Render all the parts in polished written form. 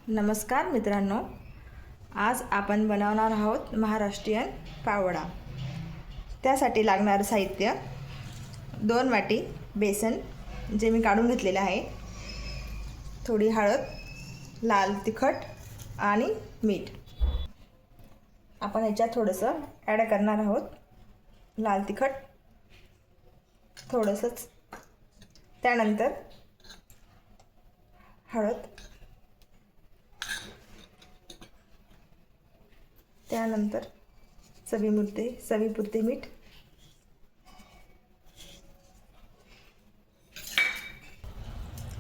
नमस्कार मित्रांनो, आज आपण बनवणार आहोत महाराष्ट्रीयन पाववडा। त्यासाठी लागणारं साहित्य 2 वाटी बेसन जे मी काढून घेतलेले आहे, थोडी हळद, लाल तिखट आणि मीठ। आपण याच्यात थोडंसं ॲड करणार आहोत लाल तिखट थोडंसंच, त्यानंतर हळद, त्यानंतर चवीपुरते मीठ।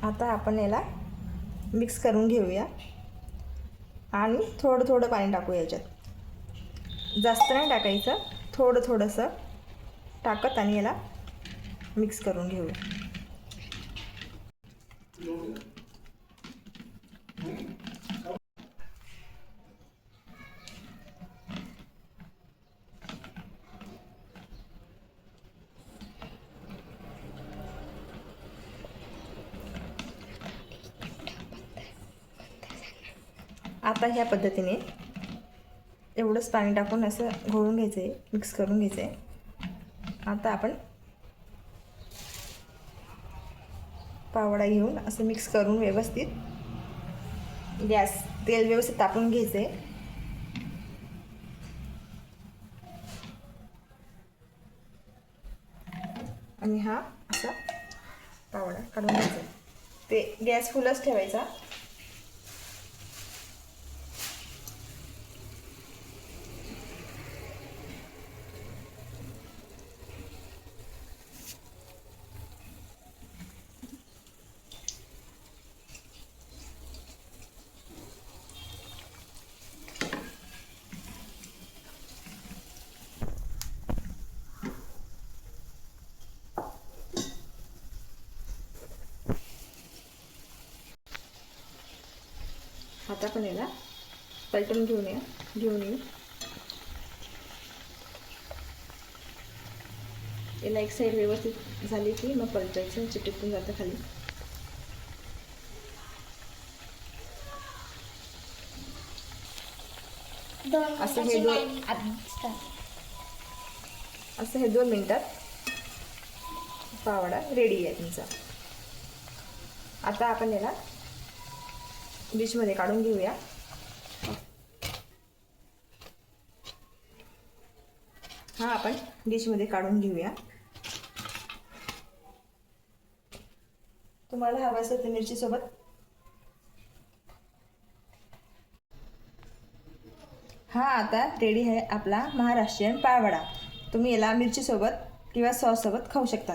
आता आपण याला मिक्स करून घेऊया आणि थोडं पाणी टाकूया याच्यात। जास्त नाही टाकायचं, थोडंसं टाकत आणि याला मिक्स करून घेऊया। आता ह्या पद्धतीने एवढंच पाणी टाकून असं घोळून घ्यायचं आहे, मिक्स करून घ्यायचं आहे। आता आपण पावडा घेऊन असं मिक्स करून व्यवस्थित तेल व्यवस्थित तापवून घ्यायचं आहे आणि हा असा पावडा काढून घ्यायचा। ते गॅस फुलच ठेवायचा। आता आपण याला पलटून घेऊन येऊ। याला एक साईड व्यवस्थित झाली की मग पलटायचं, चिटकून जातं खाली। असं हे 2 मिनिटात पावडा रेडी आहे तुमचा। आता आपण याला डिशमध्ये काढून घेऊया। हा आपण डिशमध्ये काढून घेऊया। तुम्हाला हवं असेल तर मिरची सोबत हा आता रेडी आहे आपला महाराष्ट्रीयन पाववडा। तुम्ही याला मिरची सोबत किंवा सॉस सोबत खाऊ शकता।